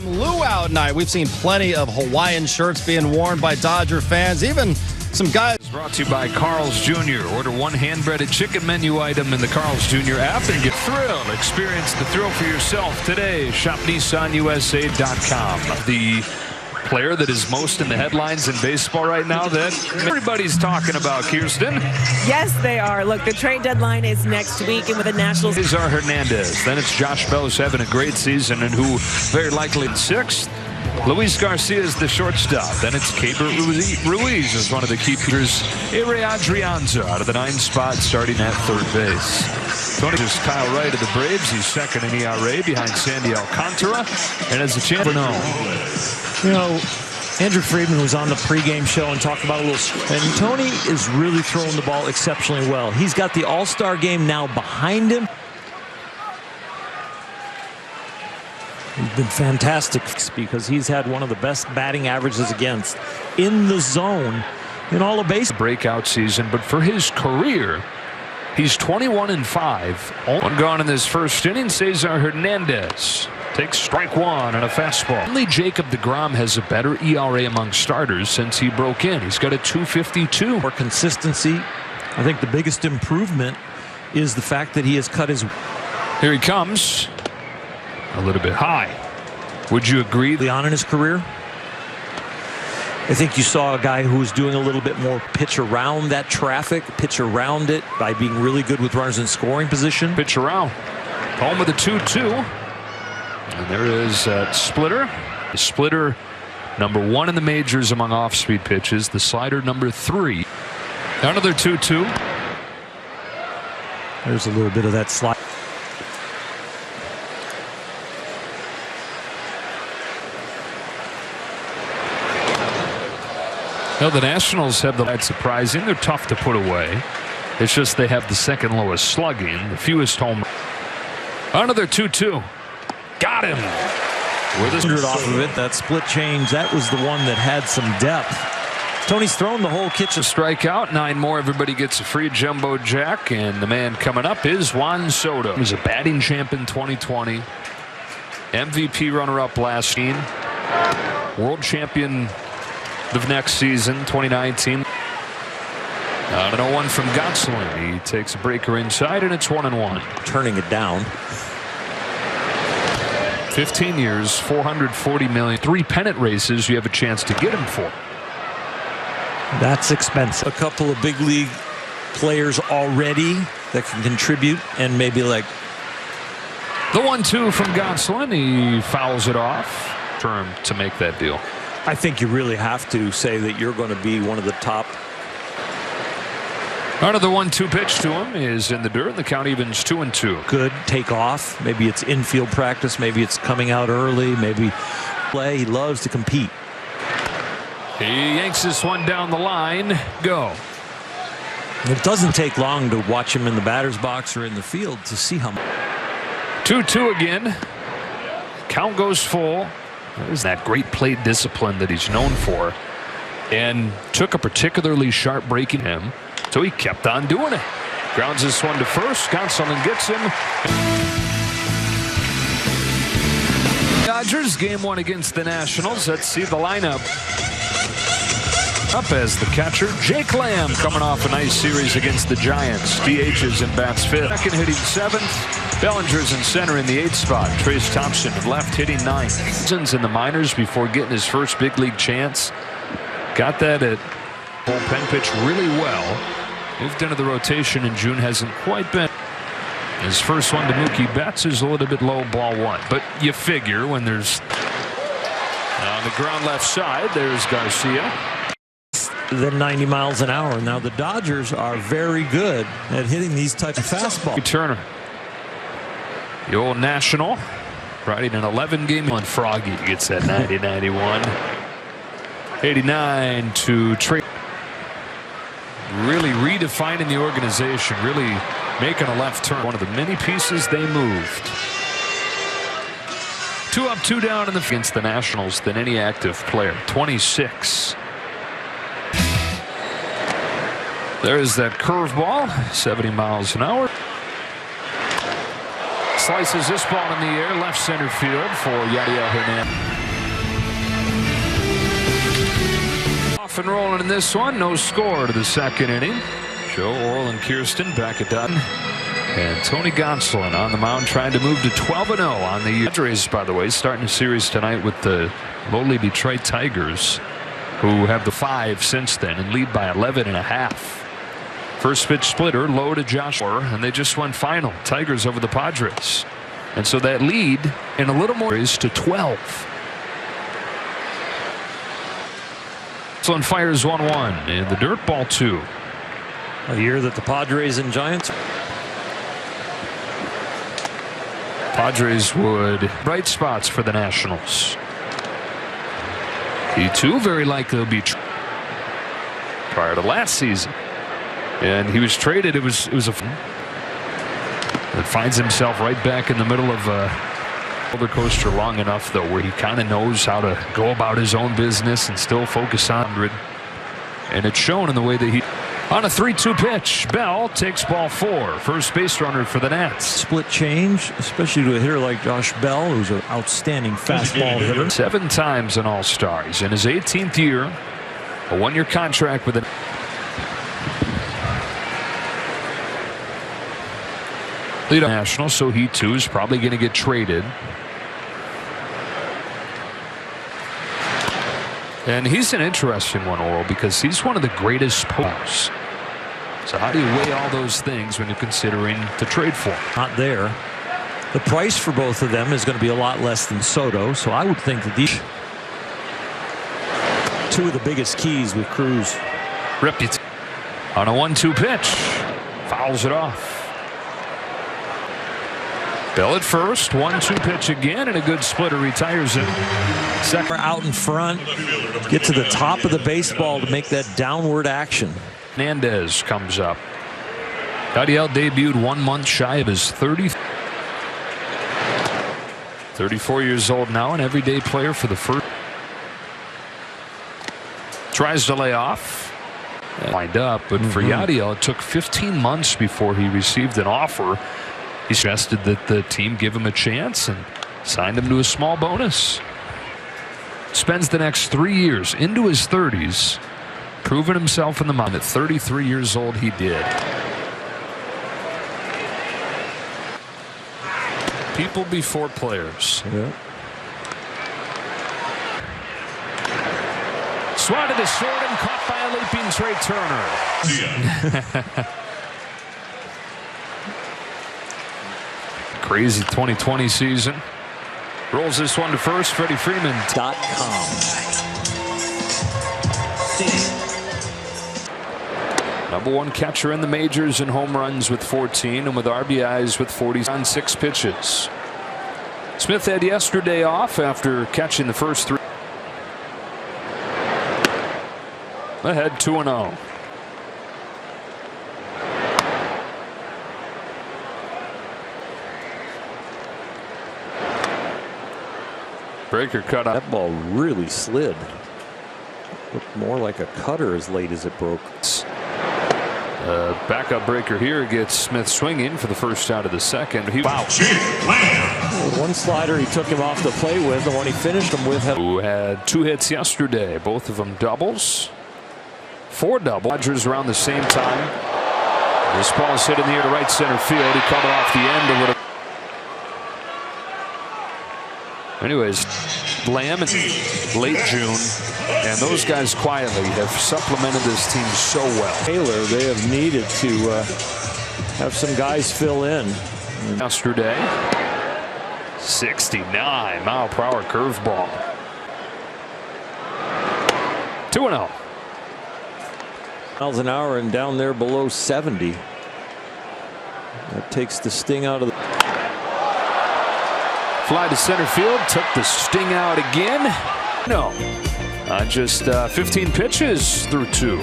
Luau night. We've seen plenty of Hawaiian shirts being worn by Dodger fans, even some guys. Brought to you by Carl's Jr. Order one hand-breaded chicken menu item in the Carl's Jr. app and get thrilled. Experience the thrill for yourself today. Shop NissanUSA.com. The player that is most in the headlines in baseball right now that everybody's talking about, Kirsten. Yes, they are. Look, the trade deadline is next week, and with the Nationals. Cesar Hernandez. Then it's Josh Bell's having a great season, and who very likely in sixth. Luis Garcia is the shortstop. Then it's Keibert Ruiz is one of the keepers. Ere Adrianza out of the 9th spot, starting at third base. Tony is Kyle Wright of the Braves. He's second in ERA behind Sandy Alcantara, and has a chance to know. You know, Andrew Friedman was on the pregame show and talked about a little. And Tony is really throwing the ball exceptionally well. He's got the All-Star game now behind him. He's been fantastic because he's had one of the best batting averages against in the zone in all of baseball. Breakout season, but for his career, he's 21-5. One gone in this first inning. Cesar Hernandez takes strike one on a fastball. Only Jacob deGrom has a better ERA among starters since he broke in. He's got a 2.52. For consistency, I think the biggest improvement is the fact that he has cut his. Here he comes. A little bit high. Would you agree? On in his career, I think you saw a guy who was doing a little bit more pitch around that traffic, pitch around it by being really good with runners in scoring position. Pitch around. Home with a 2-2. And there is a splitter. The splitter #1 in the majors among off-speed pitches. The slider #3. Another 2-2. There's a little bit of that slide. No, the Nationals have the surprising. They're tough to put away. It's just they have the second lowest slugging, the fewest home. Another 2-2. Got him. With a off of it, that split change, that was the one that had some depth. Tony's thrown the whole kitchen. Strikeout, 9 more. Everybody gets a free jumbo jack, and the man coming up is Juan Soto. He was a batting champ in 2020, MVP runner-up last year, world champion of next season, 2019. An 0-1 from Gotzelin. He takes a breaker inside, and it's 1-1. Turning it down. 15 years, $440 million. 3 pennant races you have a chance to get him for. That's expensive. A couple of big league players already that can contribute, and maybe like the 1-2 from Gotzelin. He fouls it off. Term to make that deal. I think you really have to say that you're going to be one of the top. Another 1-2 pitch to him is in the dirt. The count evens 2-2. Good take off. Maybe it's infield practice. Maybe it's coming out early. Maybe play. He loves to compete. He yanks this one down the line. Go. It doesn't take long to watch him in the batter's box or in the field to see how. 2-2 again. Count goes full. There's that great plate discipline that he's known for, and took a particularly sharp break in him, so he kept on doing it. Grounds this one to first. Gotzelin gets him. Dodgers game 1 against the Nationals. Let's see the lineup. Up as the catcher, Jake Lamb, coming off a nice series against the Giants. DHs and bats 5th. Second hitting 7th. Bellinger's in center in the 8th spot. Trace Thompson left hitting 9th. In the minors before getting his first big league chance. Got that at bullpen pitch really well. Moved into the rotation in June. Hasn't quite been. His first one to Mookie Betts is a little bit low, ball 1. But you figure when there's on the ground left side, there's Garcia. Than 90 miles an hour. Now the Dodgers are very good at hitting these types of fastballs. Turner, the old National, riding an 11-game on Froggy gets that 90-91. 89 to trade. Really redefining the organization, really making a left turn. One of the many pieces they moved. 2 up, 2 down in the against the Nationals than any active player. 26. There's that curveball, 70 miles an hour. Slices this ball in the air, left center field for Yadiel Hernandez. Off and rolling in this one, no score to the second inning. Joe, Oral, and Kirsten back at done. And Tony Gonsolin on the mound trying to move to 12-0 on the year. Padres, by the way, starting a series tonight with the lowly Detroit Tigers, who have the 5 since then and lead by 11.5. First pitch splitter low to Joshua, and they just went final. Tigers over the Padres. And so that lead in a little more is to 12. Gonsolin fires 1-1 in the dirt, ball 2. A year that the Padres and Giants. Padres would bright spots for the Nationals. He too very likely will be prior to last season, and he was traded. It was a that finds himself right back in the middle of a roller coaster long enough though, where he kind of knows how to go about his own business and still focus on 100. And it's shown in the way that he. On a 3-2 pitch, Bell takes ball 4. First base runner for the Nats. Split change, especially to a hitter like Josh Bell, who's an outstanding fastball hitter. 7 times an All-Star. He's in his 18th year. A 1-year contract with the lead National, so he too is probably going to get traded. And he's an interesting one, Oral, because he's one of the greatest players. So how do you weigh all those things when you're considering to trade for him? Not there. The price for both of them is going to be a lot less than Soto, so I would think that these 2 of the biggest keys with Cruz. Ripped it on a 1-2 pitch. Fouls it off. Bell at first, 1-2 pitch again, and a good splitter retires him. Second out in front, get to the top of the baseball to make that downward action. Hernandez comes up. Yadiel debuted 1 month shy of his 34 years old now, an everyday player for the first. Tries to lay off. Lined up, but for Yadiel, it took 15 months before he received an offer. He suggested that the team give him a chance and signed him to a small bonus. Spends the next 3 years into his 30s proving himself in the mound. At 33 years old, he did. People before players. Yeah. Swatted to short and caught by a leaping Trey Turner. Crazy 2020 season. Rolls this one to first. Freddie Freeman.com. #1 catcher in the majors in home runs with 14 and with RBIs with 40 on 6 pitches. Smith had yesterday off after catching the first 3. Ahead 2-0. Breaker cut up. That ball really slid. Looked more like a cutter as late as it broke. Backup breaker here gets Smith swinging for the first out of the second. Wow. One slider he took him off the plate with, the one he finished him with. Who had 2 hits yesterday, both of them doubles. 4 doubles. Dodgers around the same time. This ball is hit in the air to right center field. He caught it off the end a little. Anyways, Lamb in late June, and those guys quietly have supplemented this team so well. Taylor, they have needed to have some guys fill in. Yesterday, 69-mile-per-hour curveball. 2-0. Miles an hour and down there below 70. That takes the sting out of the. Fly to center field, took the sting out again. No, just 15 pitches through 2.